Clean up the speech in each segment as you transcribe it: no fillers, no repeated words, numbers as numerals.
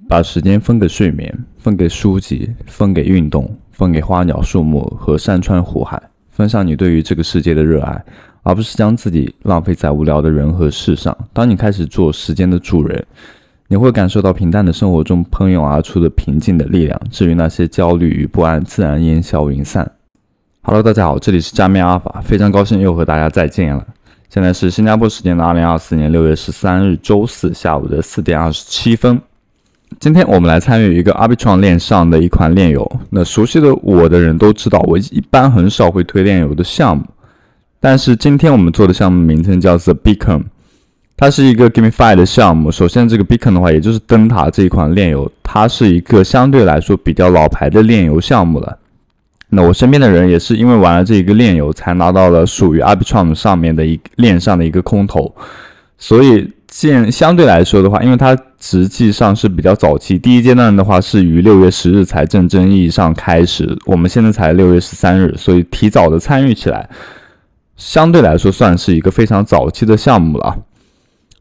把时间分给睡眠，分给书籍，分给运动，分给花鸟树木和山川湖海，分享你对于这个世界的热爱，而不是将自己浪费在无聊的人和事上。当你开始做时间的主人，你会感受到平淡的生活中喷涌而出的平静的力量，至于那些焦虑与不安，自然烟消云散。Hello， 大家好，这里是加密阿法，非常高兴又和大家再见了。现在是新加坡时间的2024年6月13日周四下午的4点27分。今天我们来参与一个 Arbitrum 链上的一款链游。那熟悉的我的人都知道，我一般很少会推链游的项目，但是今天我们做的项目名称叫 The Beacon， 它是一个 GameFi 的项目。首先这个 Beacon 的话，也就是灯塔这一款链游，它是一个相对来说比较老牌的链游项目了。那我身边的人也是因为玩了这一个链游，才拿到了属于 Arbitrum 上面的链上的一个空投，所以相对来说的话，因为它实际上是比较早期，第一阶段的话是于6月10日才真正意义上开始，我们现在才6月13日，所以提早的参与起来，相对来说算是一个非常早期的项目了。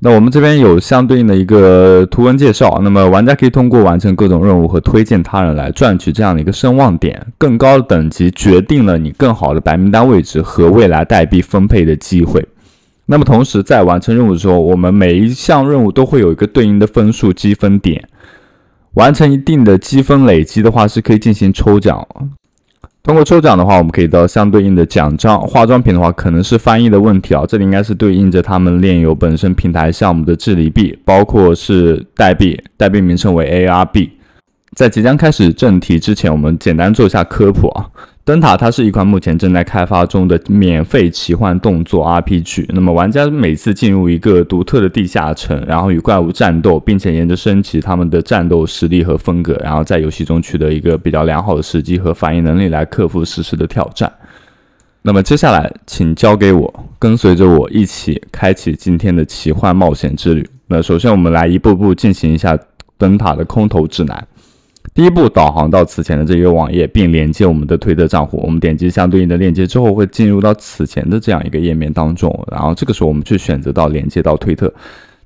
那我们这边有相对应的一个图文介绍，那么玩家可以通过完成各种任务和推荐他人来赚取这样的一个声望点，更高的等级决定了你更好的白名单位置和未来代币分配的机会。那么同时在完成任务的时候，我们每一项任务都会有一个对应的分数积分点，完成一定的积分累积的话是可以进行抽奖。通过抽奖的话，我们可以得到相对应的奖章。化妆品的话可能是翻译的问题啊，这里应该是对应着他们链游本身平台项目的治理币，包括是代币名称为 ARB。 在即将开始正题之前，我们简单做一下科普啊。灯塔它是一款目前正在开发中的免费奇幻动作 RPG， 那么玩家每次进入一个独特的地下城，然后与怪物战斗，并且沿着升级他们的战斗实力和风格，然后在游戏中取得一个比较良好的时机和反应能力来克服实时的挑战。那么接下来请交给我，跟随着我一起开启今天的奇幻冒险之旅。那首先我们来一步步进行一下灯塔的空投指南。第一步，导航到此前的这个网页，并连接我们的推特账户。我们点击相对应的链接之后，会进入到此前的这样一个页面当中，然后这个时候我们去选择到连接到推特。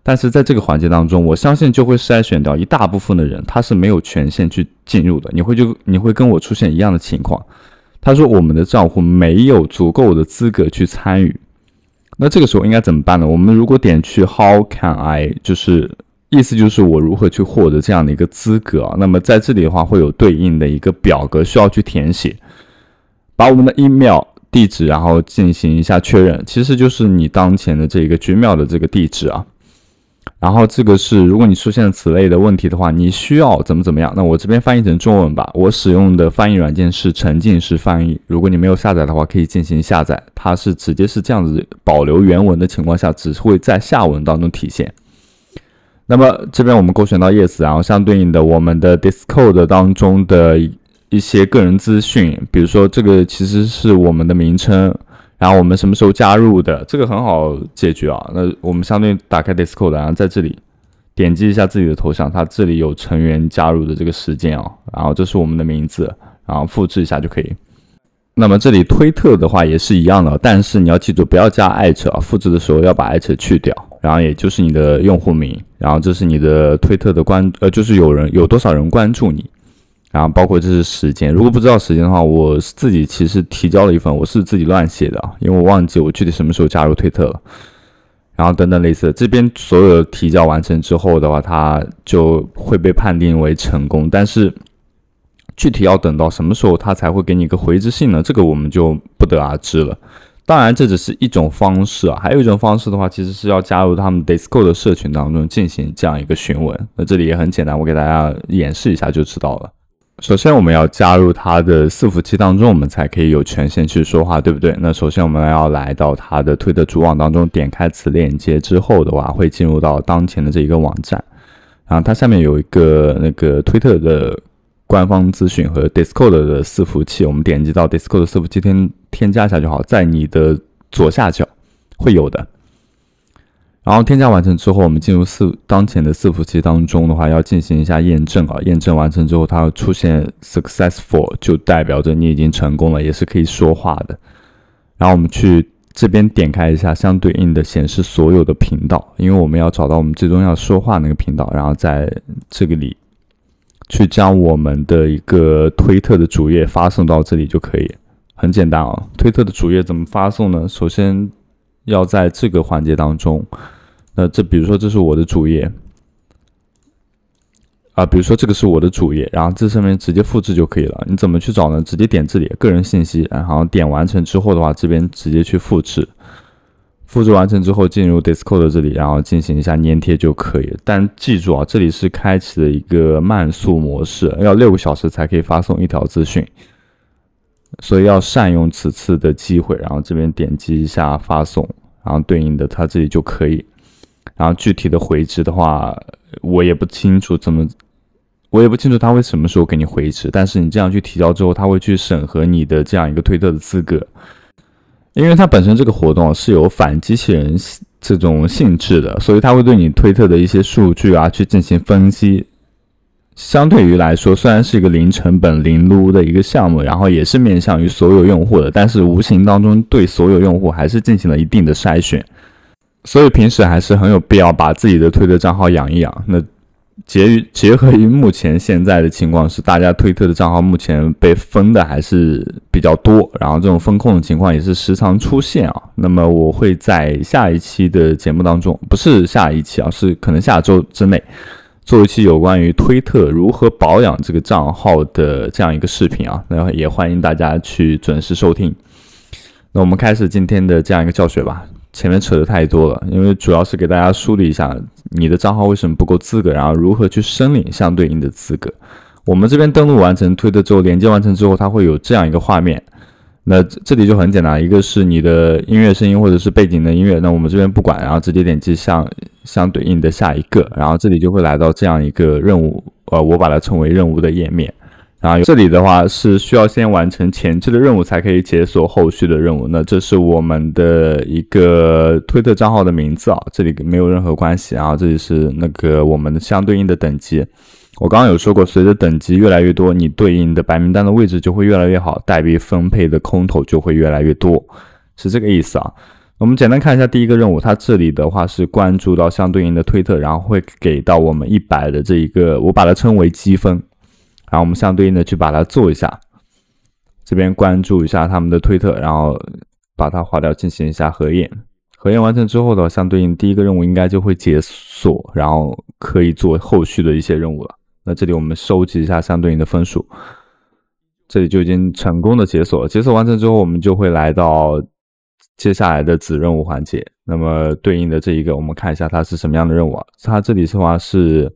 但是在这个环节当中，我相信就会筛选掉一大部分的人，他是没有权限去进入的。你会跟我出现一样的情况，他说我们的账户没有足够的资格去参与。那这个时候应该怎么办呢？我们如果点去 How can I， 意思就是我如何去获得这样的一个资格啊。那么在这里的话会有对应的一个表格需要去填写，把我们的 email 地址然后进行一下确认，其实就是你当前的这个 Gmail 的这个地址啊。然后这个是如果你出现了此类的问题的话，你需要怎么样，那我这边翻译成中文吧。我使用的翻译软件是沉浸式翻译，如果你没有下载的话可以进行下载，它是直接是这样子保留原文的情况下只会在下文当中体现。那么这边我们勾选到 Yes， 然后相对应的我们的 Discord 当中的一些个人资讯，比如说这个其实是我们的名称，然后我们什么时候加入的，这个很好解决啊。那我们相对打开 Discord， 然后在这里点击一下自己的头像，它这里有成员加入的这个时间啊，然后这是我们的名字，然后复制一下就可以。那么这里推特的话也是一样的，但是你要记住不要加艾特啊，复制的时候要把艾特去掉，然后也就是你的用户名，然后这是你的推特的就是有多少人关注你，然后包括这是时间。如果不知道时间的话，我自己其实提交了一份，我是自己乱写的啊，因为我忘记我具体什么时候加入推特了，然后等等类似的。这边所有的提交完成之后的话，它就会被判定为成功，但是具体要等到什么时候它才会给你一个回执信呢？这个我们就不得而知了。当然这只是一种方式啊，还有一种方式的话其实是要加入他们 Discord 的社群当中进行这样一个询问。那这里也很简单，我给大家演示一下就知道了。首先我们要加入他的伺服器当中，我们才可以有权限去说话，对不对？那首先我们要来到他的推特主网当中，点开此链接之后的话会进入到当前的这一个网站，然后它下面有一个那个推特的官方资讯和 Discord 的伺服器，我们点击到 Discord 的伺服器添加一下就好，在你的左下角会有的。然后添加完成之后，我们进入当前的伺服器当中的话，要进行一下验证啊。验证完成之后，它会出现 successful， 就代表着你已经成功了，也是可以说话的。然后我们去这边点开一下相对应的显示所有的频道，因为我们要找到我们最终要说话那个频道，然后在这个里去将我们的一个推特的主页发送到这里就可以。很简单啊，推特的主页怎么发送呢？首先要在这个环节当中，那比如说这是我的主页比如说这个是我的主页，然后这上面直接复制就可以了。你怎么去找呢？直接点这里个人信息，然后点完成之后的话，这边直接去复制。复制完成之后，进入 Discord 这里，然后进行一下粘贴就可以了。但记住啊，这里是开启的一个慢速模式，要6个小时才可以发送一条资讯，所以要善用此次的机会。然后这边点击一下发送，然后对应的它这里就可以。然后具体的回执的话，我也不清楚它会什么时候给你回执，但是你这样去提交之后，它会去审核你的这样一个推特的资格。因为它本身这个活动是有反机器人这种性质的，所以它会对你推特的一些数据去进行分析。相对于来说，虽然是一个零成本零撸的一个项目，然后也是面向于所有用户的，但是无形当中对所有用户还是进行了一定的筛选。所以平时还是很有必要把自己的推特账号养一养。那结合于目前现在的情况是，大家推特的账号目前被封的还是比较多，然后这种风控的情况也是时常出现啊。那么我会在下一期的节目当中，不是下一期是可能下周之内做一期有关于推特如何保养这个账号的这样一个视频那也欢迎大家去准时收听。那我们开始今天的这样一个教学吧。前面扯得太多了，因为主要是给大家梳理一下你的账号为什么不够资格，然后如何去申领相对应的资格。我们这边登录完成推特之后，连接完成之后，它会有这样一个画面。那这里就很简单，一个是你的音乐声音或者是背景的音乐，那我们这边不管，然后直接点击相对应的下一个，然后这里就会来到这样一个任务，我把它称为任务的页面。然后这里的话是需要先完成前置的任务才可以解锁后续的任务。那这是我们的一个推特账号的名字这里没有任何关系。然后这里是那个我们的相对应的等级。我刚刚有说过，随着等级越来越多，你对应的白名单的位置就会越来越好，代币分配的空投就会越来越多，是这个意思我们简单看一下第一个任务，它这里的话是关注到相对应的推特，然后会给到我们100的这一个，我把它称为积分。然后我们相对应的去把它做一下，这边关注一下他们的推特，然后把它划掉，进行一下核验。核验完成之后的相对应第一个任务应该就会解锁，然后可以做后续的一些任务了。那这里我们收集一下相对应的分数，这里就已经成功的解锁了。解锁完成之后，我们就会来到接下来的子任务环节。那么对应的这一个，我们看一下它是什么样的任务它这里的话是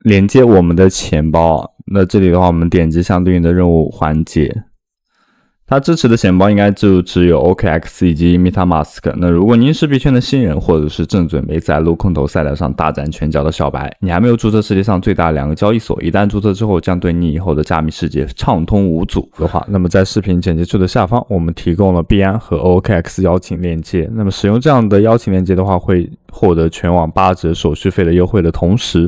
连接我们的钱包那这里的话，我们点击相对应的任务环节，它支持的钱包应该就只有 OKX 以及 MetaMask。那如果您是币圈的新人，或者是正准备在撸空投赛道上大展拳脚的小白，你还没有注册世界上最大的2个交易所，一旦注册之后，将对你以后的加密世界畅通无阻的话，那么在视频简介处的下方，我们提供了币安和 OKX 邀请链接。那么使用这样的邀请链接的话，会获得全网8折手续费的优惠的同时，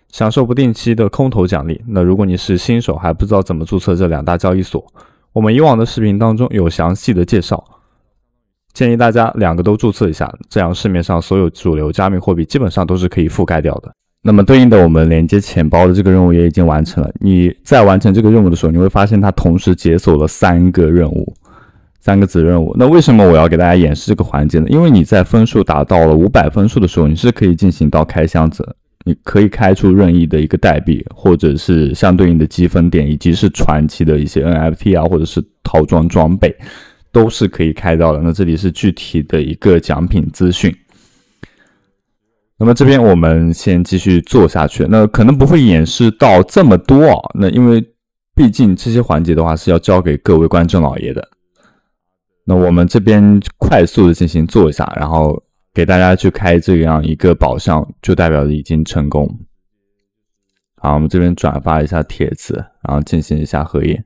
享受不定期的空投奖励。那如果你是新手还不知道怎么注册这2大交易所，我们以往的视频当中有详细的介绍，建议大家2个都注册一下，这样市面上所有主流加密货币基本上都是可以覆盖掉的。那么对应的我们连接钱包的这个任务也已经完成了。你在完成这个任务的时候，你会发现它同时解锁了3个任务，3个子任务。那为什么我要给大家演示这个环节呢？因为你在分数达到了500分数的时候，你是可以进行到开箱子，你可以开出任意的一个代币，或者是相对应的积分点，以及是传奇的一些 NFT 或者是套装装备，都是可以开到的。那这里是具体的一个奖品资讯。那么这边我们先继续做下去，那可能不会演示到这么多那因为毕竟这些环节的话是要交给各位观众老爷的。那我们这边快速的进行做一下，然后给大家去开这样一个宝箱，就代表着已经成功。好，我们这边转发一下帖子，然后进行一下核验。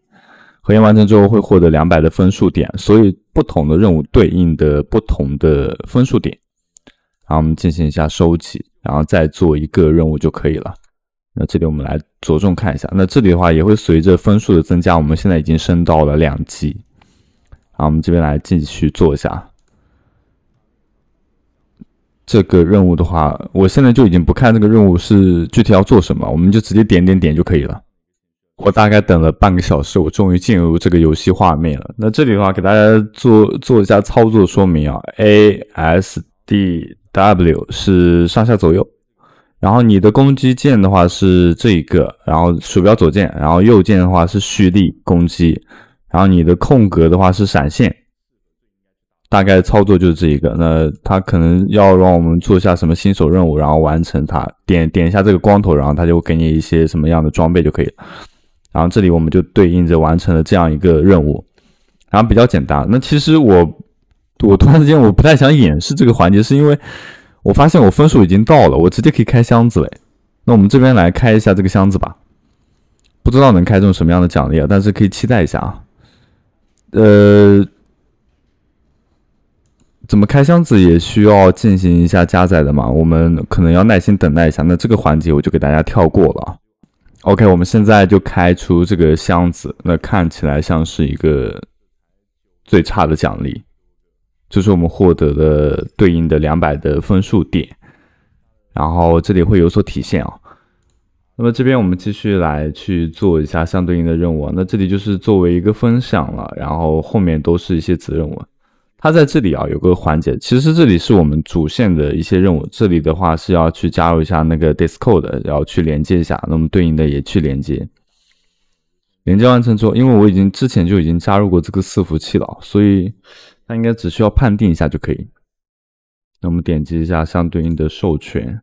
核验完成之后会获得200的分数点，所以不同的任务对应的不同的分数点。然后我们进行一下收集，然后再做一个任务就可以了。那这里我们来着重看一下，那这里的话也会随着分数的增加，我们现在已经升到了2级。好，我们这边来继续做一下。这个任务的话，我现在就已经不看这个任务是具体要做什么，我们就直接点就可以了。我大概等了半个小时，我终于进入这个游戏画面了。那这里的话，给大家做一下操作说明啊 ，ASDW 是上下左右，然后你的攻击键的话是这一个，然后鼠标左键，然后右键的话是蓄力攻击，然后你的空格的话是闪现。大概操作就是这一个，那他可能要让我们做一下什么新手任务，然后完成它，点一下这个光头，然后他就给你一些什么样的装备就可以了。然后这里我们就对应着完成了这样一个任务，然后比较简单。那其实我突然之间我不太想演示这个环节，是因为我发现我分数已经到了，我直接可以开箱子了。那我们这边来开一下这个箱子吧，不知道能开中什么样的奖励啊，但是可以期待一下啊。怎么开箱子也需要进行一下加载的嘛，我们可能要耐心等待一下。那这个环节我就给大家跳过了。OK， 我们现在就开出这个箱子，那看起来像是一个最差的奖励，就是我们获得了对应的200的分数点，然后这里会有所体现啊。那么这边我们继续来去做一下相对应的任务，那这里就是作为一个分享了，然后后面都是一些子任务。它在这里啊有个环节，其实这里是我们主线的一些任务，这里的话是要去加入一下那个 Discord， 要去连接一下，那么对应的也去连接。连接完成之后，因为我之前就已经加入过这个伺服器了，所以它应该只需要判定一下就可以。那我们点击一下相对应的授权，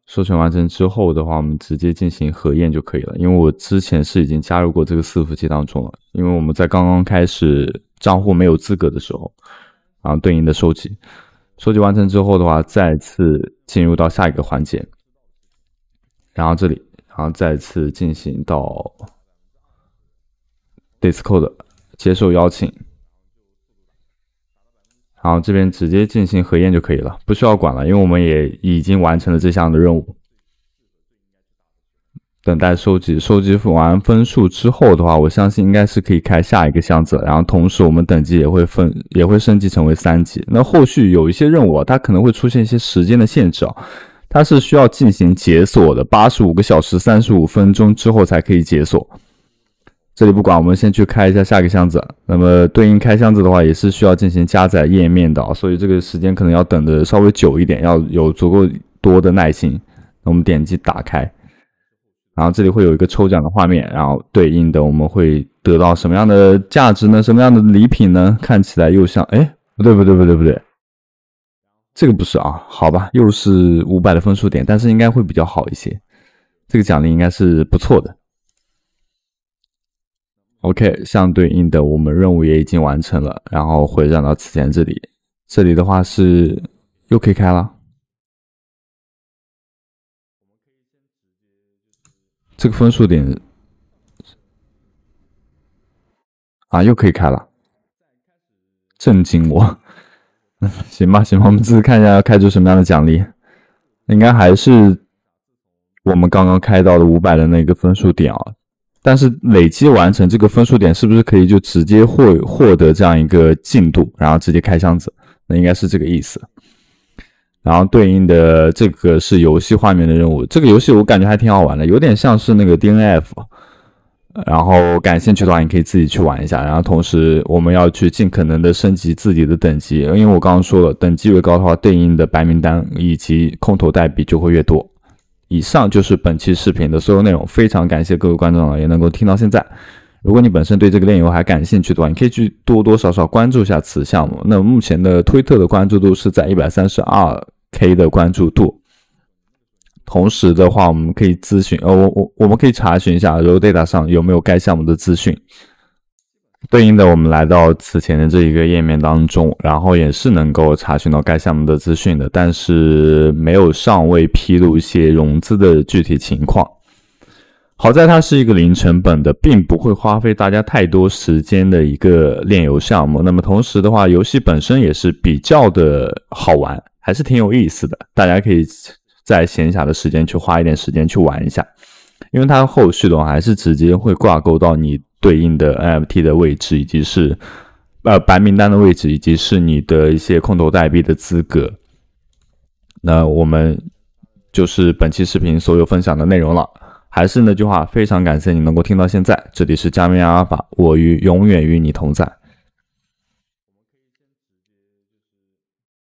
授权完成之后的话，我们直接进行核验就可以了。因为我之前是已经加入过这个伺服器当中了，因为我们在刚刚开始账户没有资格的时候，然后对应的收集完成之后的话，再次进入到下一个环节，然后这里，然后再次进行到 Discord 接受邀请，然后这边直接进行核验就可以了，不需要管了，因为我们也已经完成了这项的任务。等待收集完分数之后的话，我相信应该是可以开下一个箱子，然后同时我们等级也会升级成为3级。那后续有一些任务它可能会出现一些时间的限制啊，它是需要进行解锁的，85个小时35分钟之后才可以解锁。这里不管，我们先去开一下下一个箱子。那么对应开箱子的话，也是需要进行加载页面的，所以这个时间可能要等的稍微久一点，要有足够多的耐心。那我们点击打开。然后这里会有一个抽奖的画面，然后对应的我们会得到什么样的价值呢？什么样的礼品呢？看起来又像，不对，这个不是啊，好吧，又是500的分数点，但是应该会比较好一些，这个奖励应该是不错的。OK， 相对应的我们任务也已经完成了，然后回转到此前这里的话是又可以开了。这个分数点啊，又可以开了，震惊我！行吧，我们自己看一下要开出什么样的奖励，应该还是我们刚刚开到的500的那个分数点啊。但是累积完成这个分数点，是不是可以就直接获得这样一个进度，然后直接开箱子？那应该是这个意思。然后对应的这个是游戏画面的任务，这个游戏我感觉还挺好玩的，有点像是那个 DNF， 然后感兴趣的话你可以自己去玩一下，然后同时我们要去尽可能的升级自己的等级，因为我刚刚说了，等级越高的话，对应的白名单以及空投代币就会越多。以上就是本期视频的所有内容，非常感谢各位观众也能够听到现在。如果你本身对这个链游还感兴趣的话，你可以去多多少少关注一下此项目。那目前的推特的关注度是在 132K 的关注度。同时的话，我们可以咨询我们可以查询一下 Rodata 上有没有该项目的资讯。对应的我们来到此前的这一个页面当中，然后也是能够查询到该项目的资讯的，但是没有尚未披露一些融资的具体情况。好在它是一个零成本的，并不会花费大家太多时间的一个链游项目。那么同时的话，游戏本身也是比较的好玩，还是挺有意思的，大家可以在闲暇的时间去花一点时间去玩一下。因为它后续的话还是直接会挂钩到你对应的 NFT 的位置，以及是白名单的位置，以及是你的一些空投代币的资格。那我们就是本期视频所有分享的内容了。还是那句话，非常感谢你能够听到现在，这里是加密阿尔法，我永远与你同在。